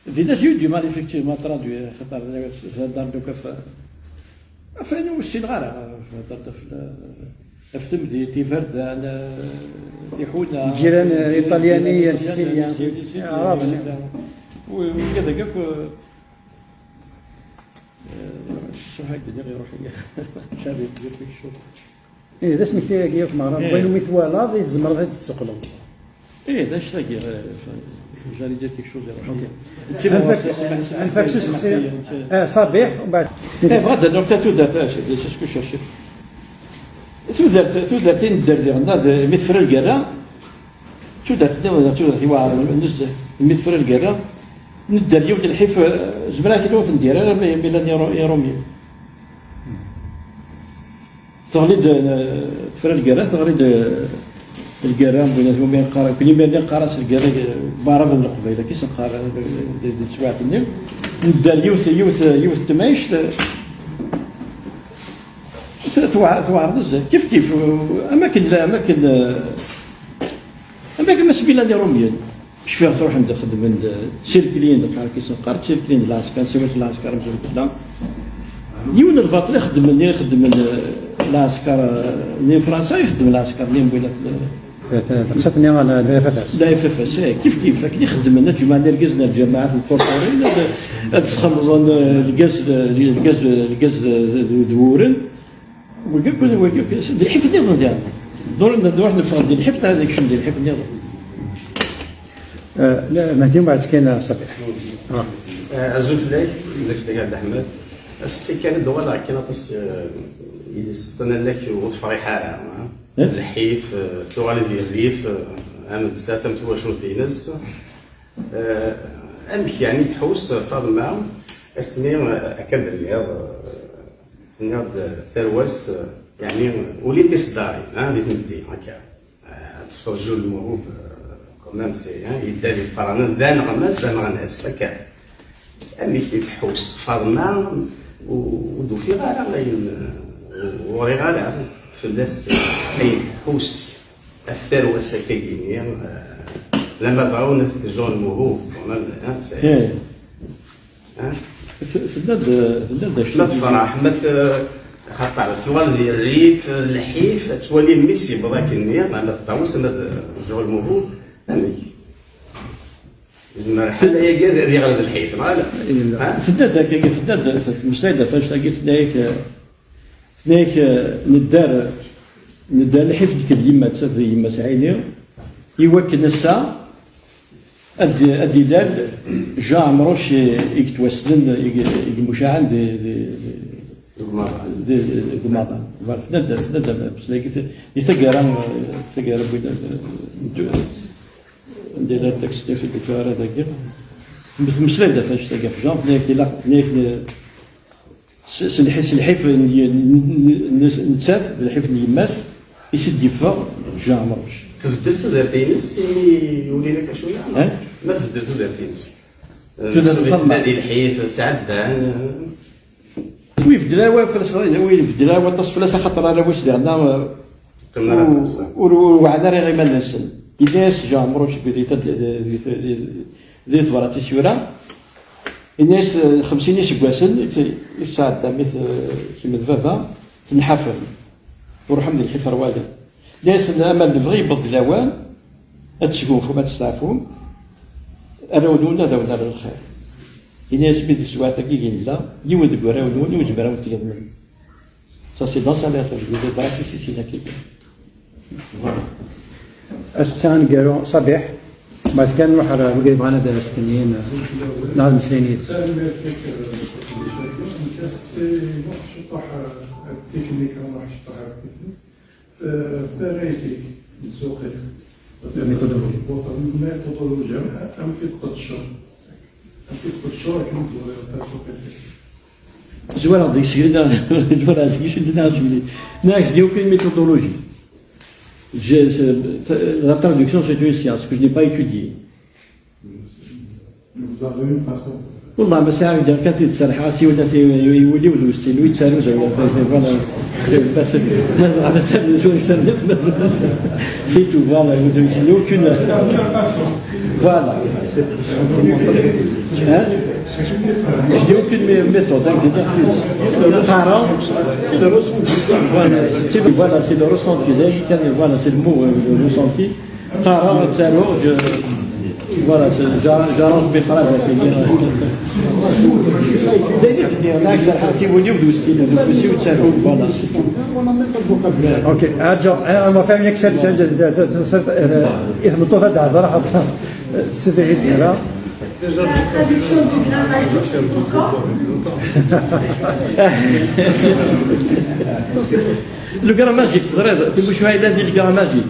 دينا جيو دي مال effectivement traduire خاطر دار دوكا فين وشي الغار في تمدي تيفردان تيحونا جيران ايطاليانيه سيسيليان عرب وكذا كيف شو هكذا يروح شابي يدير فيك الشوط ايه دا سميتي كيف مغرب بينو مثوالا يتزمر غير السقلو ايه دا شتاقي جاري يدير فيك الشوط يروح انفاك صبيح ومن بعد غدا دونك تودرت شكون شاشي تودرت ندير لنا مثل القرا تودرت يوعر النز مثل القرا ندير يوم الحيف زبرا كي ندير انا ميلان يرومي تغليد تفر القرا تغليد القرا بين القرا كل ما نقراس القرا بارا من القبيله كيس نقرا سواعه النيم ندير يوث تمايش ثوار بزاف كيف اماكن ما سبيلا دي روميان اش فيها تروح نخدم سيركلين قال كيس نقرا سيركلين لاسكان سويت لاسكار بزاف يون الفاطري يخدم لاسكار ني فرنسا يخدم لاسكار ني بويلات قصتني انا لا اف كيف كي يخدم لنا جماعه ركزنا الجماعات الفورتورين تخلصون الغاز دورن وكيف الحفظ نظام ديالنا دور نفرض الحفظ هذاك شنو ديال الحفظ نظام لا مهدي ومن بعد كاين صبيح ازول فلاك عبد الحمد ستي كانت دولا كاين قص سنه لك وتفريحه الحيف تغالي ديال الريف عام تساتم تو شنو تينس امك يعني تحوس فاطمه اسمي اكد الرياض نياض ثروس يعني وليت صداري هذه تمتي هكا تفرجوا الموهوب كمان سي يداري القران ذا نغمس ذا نغنس هكا امي كيف حوس فاطمه ودو في غالا وري غالا في الناس كاين حوس الثروس كاينين لما ضعونا تجون الموهوب كمان لا تفرح مثل خاطر الثوال ديال الريف الحيف تولي ميسي بذاك النية مع الطاووس جو الموهوب امي زعما حتى هي قادر يغلب الحيف لا سداد مسيده فاش لقيت ثنايك ندار الحيف ديك اليما تسد يما سعيدي يوكل الساعه الدلال جا عمروش يتوسلن المشاعل دي قماطان فندا بس لقيت يتقرا ندير التكست في الدكتور هذاك مثل مسلده فاش تلقى في جامب نيك سلحيف نتساف بالحيف يماس يسد يفا جا عمروش تبدلتو دار فينس يولي لك شويه ما تبدلتو دار فينس نادي الحيف سعدان ويفدلاوا في الصغير ويفدلاوا تصفلاس خاطر راه واش درنا وعنا غير ما نسن الناس جا مروش ذي ثورات الشورى الناس 50 سكواسن يساعد مثل كيما بابا تنحفر وروح من الحفر واجد الناس الامل بغي يبض الاوان تشوفوا ما تستعفوا راولونا داونا بالخير الناس بيد سوات كي لا يود راولون يوجب راول تقدم ça c'est dans sa lettre je vais pas ici c'est là qui voilà السان قالوا صبيح بعد كان نروح بقي بغانا دار سنين نهار مسينيت التكنيك راح شطح التكنيك نسوقي الميثودولوجيا ام في التشر زوال هذيك الشيء زوال هذيك الشيء ناك ديو كاين méthodologie. La traduction c'est une science que je n'ai pas étudiée. Vous avez une façon. والله ما ساعد كانت تسرح راسي ولا يولي ودوستي ويتسالوا زعما فوالا بس هذا تاع شو يسالوا سي تو فوالا يولي aucune voilà je dis aucune méthode voilà c'est le ressenti voilà c'est le mot le ressenti voilà j'arrange mes phrases اوكي ارجع ما فاهم ياك صرت يثبتوا هذا الهضره حتى تسيتي غير ديالها لو غراماجيك تزريد في شويه لا ديال الغراماجيك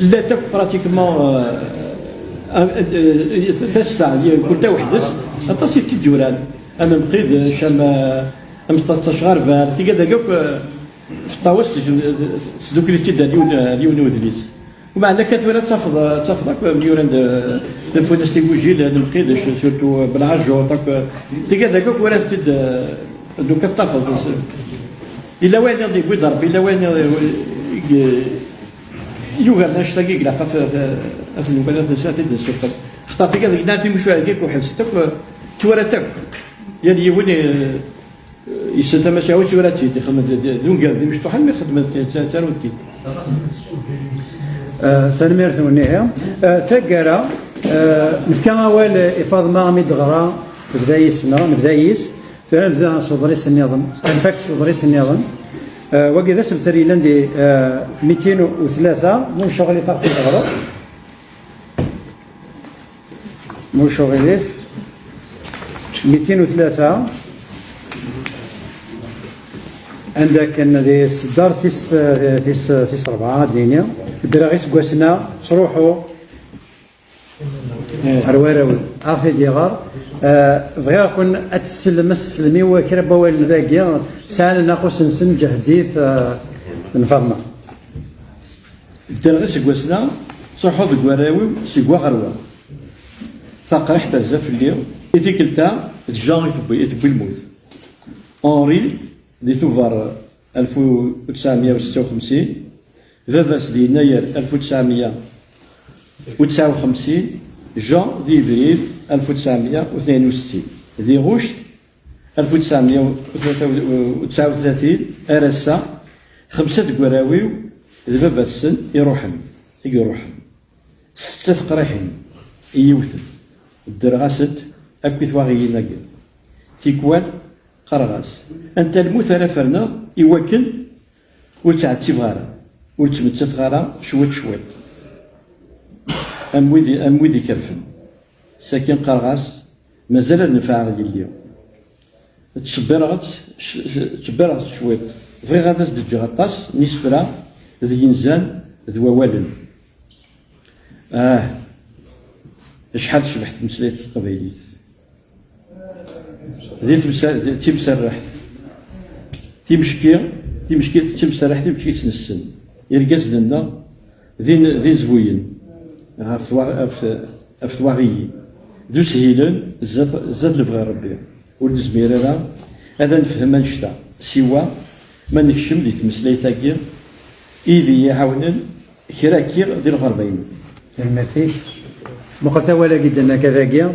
لا تاك براتيكمون ثلاث كنت وحدس اتصل تدوران انا مقيد شما ام 13 فار تيقاد كاك في الطاوس دوك اللي تدار اليون ودليس ومعنا كثيرا تفضك مليون الفوناس تيجي لان مقيد سورتو بالعجو تيقاد كاك ولا تد دوك الطفل الا وين يضي ضرب الا وين يوغا نشتاقي لا قص في البلد ساتي السلطه خطاتي كذا نادي مش هكاك واحد ستك توراتك يعني يوني يسنت ماشي واش وراتي خدمه دونك دي مش طحن خدمه تاروت كي تنمير ثونيه تقرا نفكا وال افاض ما مدغرا بدايس فنبدا صدريس النظام انفاكس صدريس النظام وكذا سبتري لندي 203 مو شغلي طاق في الغرب مو شغلي 203 عندك ان ذي الدار تيس 4 دنيا الدراغيس كواسنا صروحو الوراوي عرفتي ديغار بغينا كون اتسلم السلمي وكرا بوال باقي ساعه ناقص نسن جهديث نفضنا الدرغيس كواسنا صروحو بكواراوي سيكوا غروا ثقه حتى زاف اليوم ايتيكلتا الجان يثبي الموت اونري دي توفار 1956 فافاس دي يناير 1959 جان دي ابريل 1962 دي غوشت 1939 ارسا 5 كواراويو ذبابا السن يروحن 6 قراحين يوثن الدرغاسد اكو ثواغي ناقل تيكوال قرغاس انت الموت رافرنا يوكل ولتعتي بغارة ولتمتت غارة شويت امويدي كرفن ساكن قرغاس مازال نفع غادي اليوم تشبرغت شويت فغي غادا تدجي غطاس نسفرا ذي ينزان ذو والن شحال شبحت مسليت القبايليت تيمسرحت تيمشكي تيمسرحت تيمشكي تنسن يرقز لنا ذي زوين في ثواغي دو سهيلن زاد لبغى ربي والزميرة هذا نفهم انشتا سوا ما نكشم دي تمسلايتاكي إذي يعاونن كرا كير ذي الغربين. المرتيح مقلتا ولا جدا كذاكيا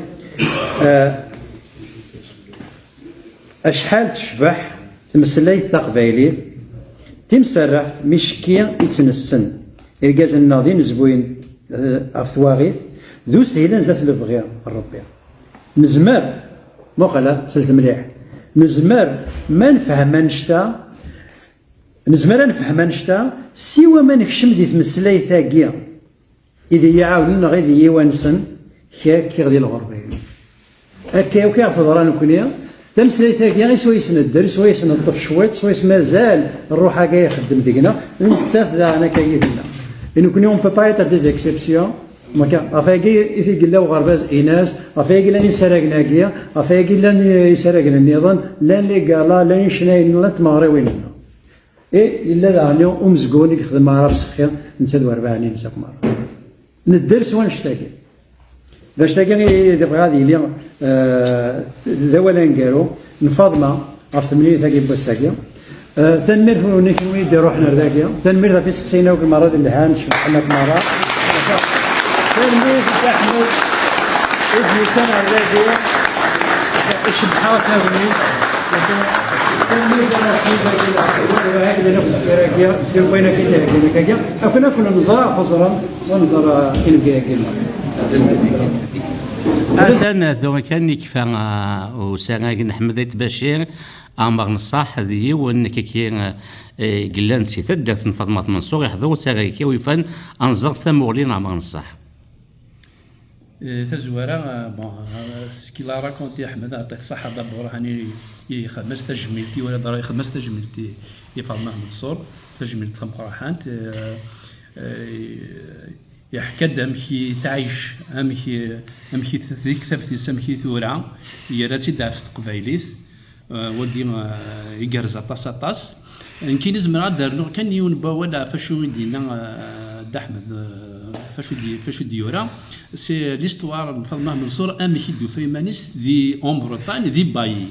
أشحال تشبح تمسلايت تقبايلي تمسرح مشكيا يتنسن إرجاز الناضين زبوين أفتواغيث ذو سهيلا زات البغية الربيع نزمر مقلا سلت مليح نزمر ما نفهم نشتا نزمر نفهم نشتا سوى ما نكشم دي تمسلاي ثاقيا إذا يعاوننا غير يوانسن كي غدي الغربين هكا وكي فضران كونيا تمسلاي ثاقيا سوا يسن الدر سوا يسن الطف شويت سوا مازال الروح هكا يخدم ديكنا نتساف انا كيدنا إنه كوني اون بو با ايتر دي زيكسيبسيون مكا افاكي في قلاو غرباز ايناس افاكي لاني سراقناكيا افاكي لاني يسرقنا النظام لان لي قالا لاني شناين لا تمغري ويننا اي الا دانيو امزقوني يخدم مع راه سخير نسد 40 نساك مره ندير سوا نشتاكي باش تاكي دابا غادي لي ذولا نكارو نفاضما عرفت 8 ثاقي بوساكيا تنمير فوني كنوي دي روحنا رداكيا تنمير في سقسينا وك المره اللي هان شوف حنا مره تنمير في احمد ابن سنه رداكيا ايش بحاول تاغني تنمير انا في هكذا ناخذ فراكيا في وين كاكيا كنا نزرع خضرا ونزرع كنكاكيا أثناء ذو كان يكفى وسانا نحمد بشير أمر نصاح ذي وأنك كي قلان سيثد درت فاطمة منصور يحضر ساغيكي ويفان أنظر ثمولين أمر نصاح تزوارا بون سكي لا راكونتي احمد عطيه الصحه دابا راني يخمس تجميلتي ولا داري يخمس تجميلتي فاطمة منصور تجميلت مقراحانت يحكى امشي تعيش امشي ذيك سفتي سمشي ثورة هي راتي دافت قبايليت ودي يقرز طاس كي نزمر دارنا كان يونبا ولا فاشو دينا داحمد فاشو ديورا سي ليستوار فاطمة منصور امشي دو فيمانيست دي اون بريطاني دي باي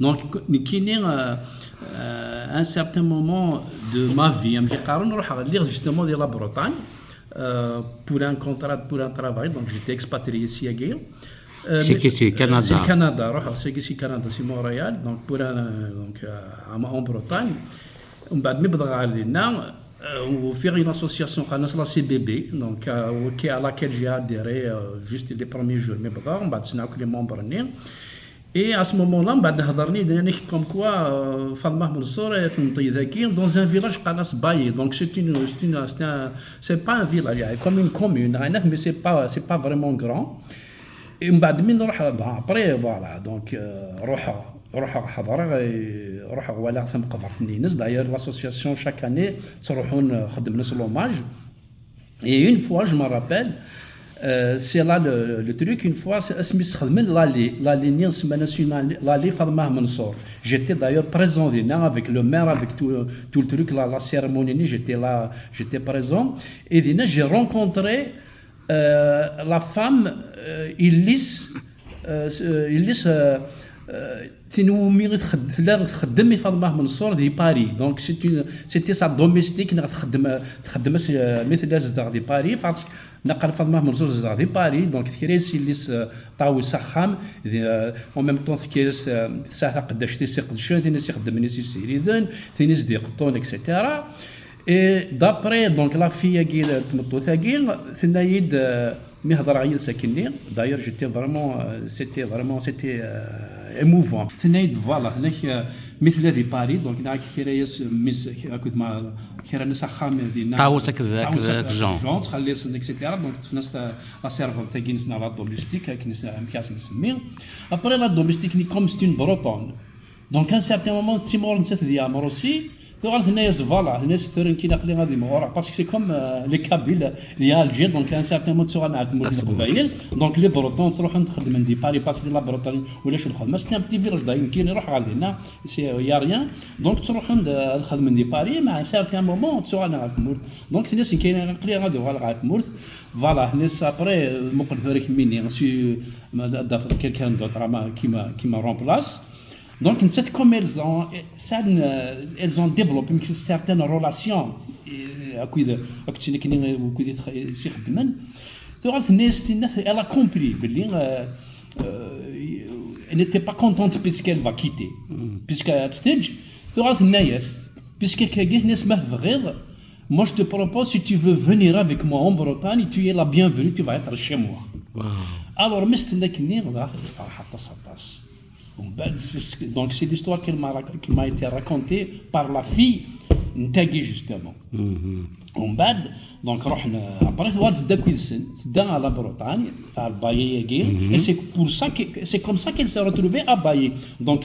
دونك كايني ان سارتان مومون دو ما في امشي قارن نروح ليغ جوستومون ديال لا بريطاني pour un contrat, pour un travail, donc j'étais expatrié ici à Gué. C'est Canada. C'est Canada, c'est Canada, c'est Montréal, donc pour en Bretagne. On va me dire on fait une association qui s'appelle la CBB, donc à laquelle j'ai adhéré juste les premiers jours. Mais on va dire que les membres nés. Et à ce moment-là, comme quoi Fatima Mansour est dans un village Qalas Baye. Donc c'est pas un village, comme une commune, mais c'est pas vraiment grand. Et après, voilà, donc روح ولا ثم قبرت نينز. D'ailleurs, l'association chaque année تروحون خدم ناس l'hommage. Et une fois, je me rappelle, c'est là le truc, une fois, c'est l'allée nationale, l'allée Fatima Mansour. J'étais d'ailleurs présent avec le maire, avec tout le truc, la cérémonie, j'étais là, j'étais présent. Et j'ai rencontré la femme Ilis تخدم فاطمة منصور دي باري دونك سيتي سا دوميستيك تخدم مثل زدغ دي باري باسكو نقل فاطمة منصور زدغ دي باري دونك تكريس ليس طاوي سخام اون ميم طون تكريس ساعه قداش تيسي قدشون تينيس يخدم نيس يسيريذن تينيس دي قطون اكسيتيرا اي دابري دونك لا في كي تمطو ثاقي ثنايد مي هضر عيا ساكني داير جيتي فريمون سيتي émouvant. ثنايد فوالا هناك مثل هذه باري دونك هناك كيرايس مس هاكد ما كيرا سخام ديالنا طاوس هكذا جون تخلي اكسيتيرا دونك تفنس لا سيرفر تاع كينسنا لا دوميستيك كينس مكاس نسمي ابري لا دوميستيك ني كوم ستون بروتون دونك ان سيرتان مومون تيمور نسات ديال روسي تغالت الناس فوالا الناس ثورن كي ناقلين غادي مورا باسكو سي كوم لي كابيل ديال الجير دونك ان سارتان مو تسوغ نعرف مول القبايل دونك لي بروتون تروح نخدم من دي باري باسكو لا بروتون ولا شو الخدمه سي ان بتي فيلاج دايما كاين يروح غادي هنا سي يا ريان دونك تروح نخدم من دي باري مع سارتان مومون تسوغ نعرف مول دونك الناس كاين ناقلين غادي غادي مورث فوالا الناس ابري مقل ثوريك ميني سي كان دوطرا كيما رومبلاس Donc, comme elles ont développé certaines relations, elle a compris elle n'était pas contente puisqu'elle va quitter. Puisqu'à stage, moi je te propose, si tu veux venir avec moi en Bretagne, tu es la bienvenue, tu vas être chez moi. Alors, donc c'est l'histoire qui m'a été racontée par la fille Ntagui justement. Donc après à la Bretagne, à Baye, et c'est comme ça qu'elle s'est retrouvée à Baye. Donc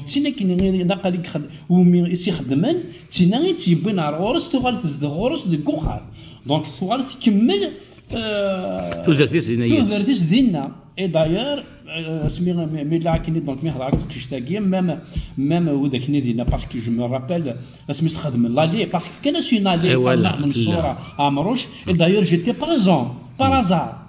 et d'ailleurs même parce que je me rappelle l'allée, parce que كان une allée à Amrouche, et d'ailleurs j'étais présent par hasard.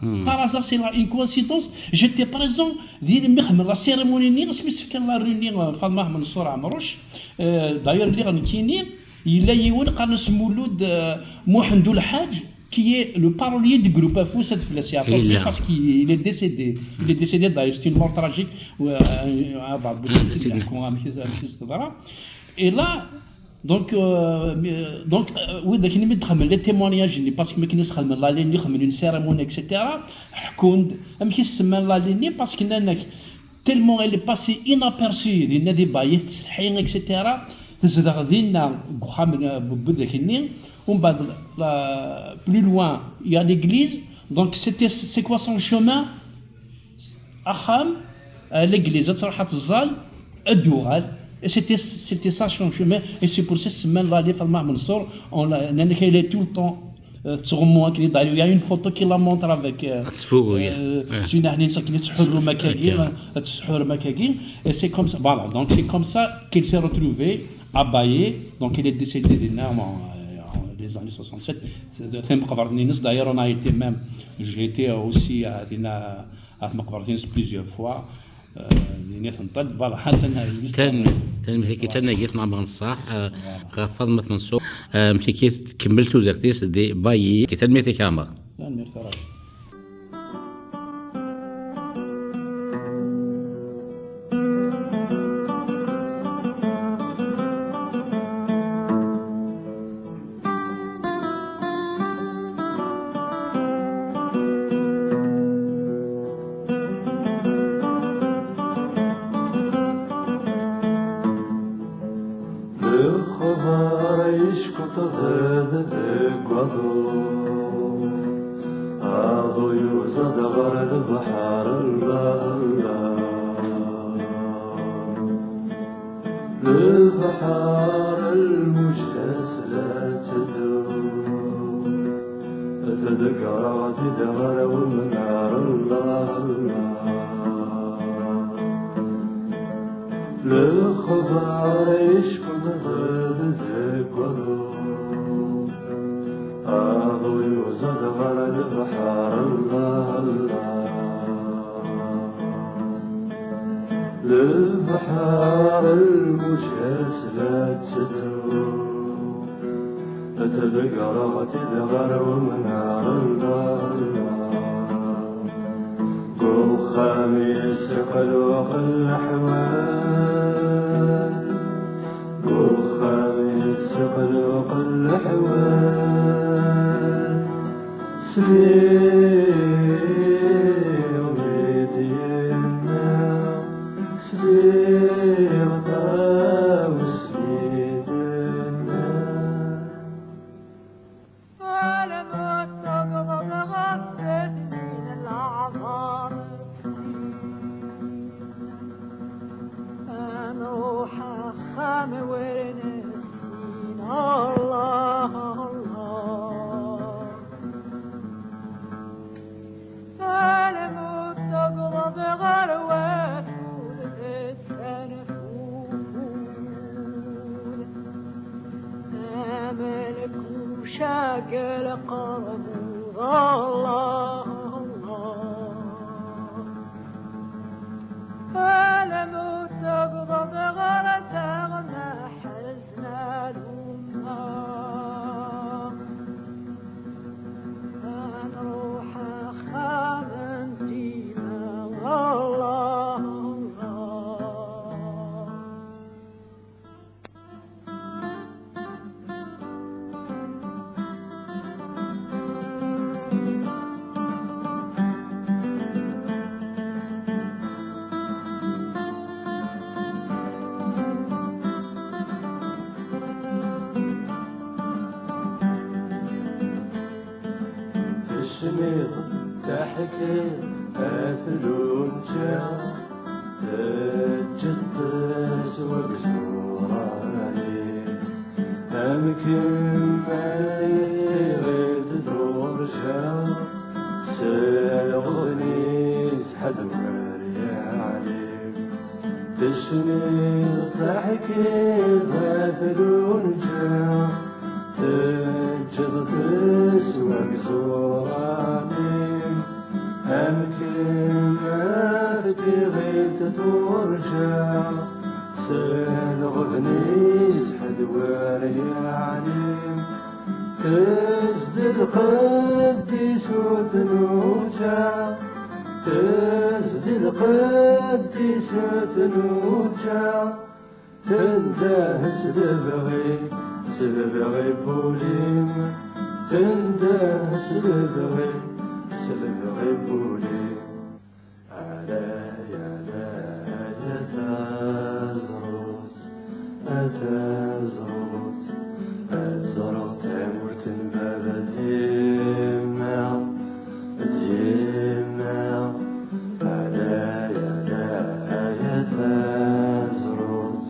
C'est une coïncidence, j'étais présent la cérémonie كان la réunion فاطمة منصور à Amrouche. D'ailleurs اللي غنكيني إلا يون قناص مولود محمد الحاج qui est le parolier du groupe Foussat Flassia, parce qu'il est décédé. Il est décédé d'ailleurs, c'est une mort tragique. Et là, donc les témoignages, parce que une cérémonie, etc. Parce que tellement elle est passée inaperçue, etc. Plus loin, il y a l'église. Donc c'est quoi son chemin? Acham, l'église, et c'était ça son chemin. Et c'est pour ça que il est tout le temps sur moi. Il y a une photo qui la montre avec et c'est comme ça. Voilà, donc c'est comme ça qu'il s'est retrouvé à Baye. Donc il est décédé les années 67. D'ailleurs, on a été même, j'ai été aussi à Makvardinis plusieurs fois. Voilà. تنجيت مع بنصح فاطمة منصور كيف كملتوا درتيس دي باي كتنميتي كامل. للبحر المجهز لا تسدو أتبقى تدغر ومنار الله قو خميس قلوق الأحوال قو خميس قلوق الأحوال سبيل شاكل قرب الله ألم تقضى بغرد تشميض تحكي أفلون جا تجد تسوق سوراني أمكن ما يغيد دور جا سلغني زحد وريالي تشميض تحكي أفلون جا تجد تسوق سوراني أمكن ما تغيب ترجع سلغني زحد وريعني تزد القديس وتنوجع تزد القديس وتنوجع تندهس سلبغي بوليم تندهس سلبغي بوليم على يا تزرز الزرق تمرت الباب ذيما على يا تزرز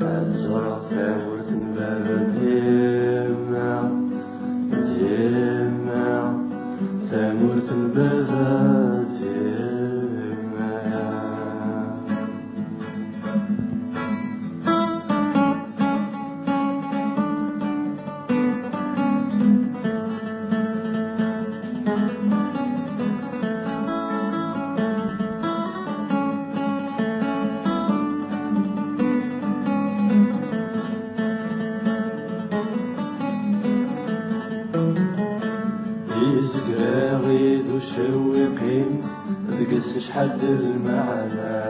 الزرق تمرت الباب ذيما تمرت الباب يزقراغي ذو شوقين بقس شحد المعنى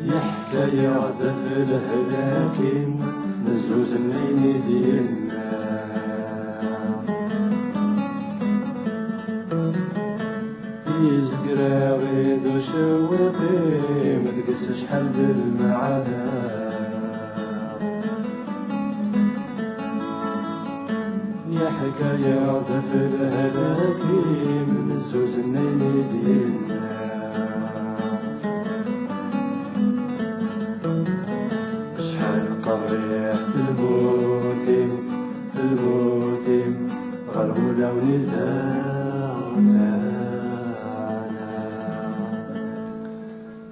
يحكى يعدى في الهلاكين نزوز منين ديالنا يزقراغي ذو شوقين بقس شحد المعنى حكاية في الهلاكي من الزوز النيني ديالنا شحال قريح في الموتيم غرمولا ونيداغتانا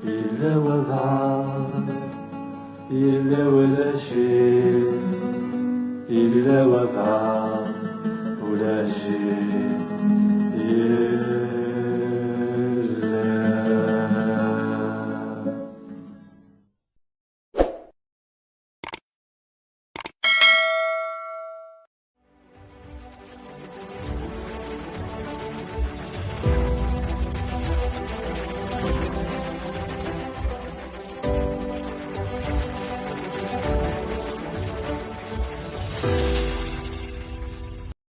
إلا وضعان إلا ولا شيء إلا وضعان ولا شيء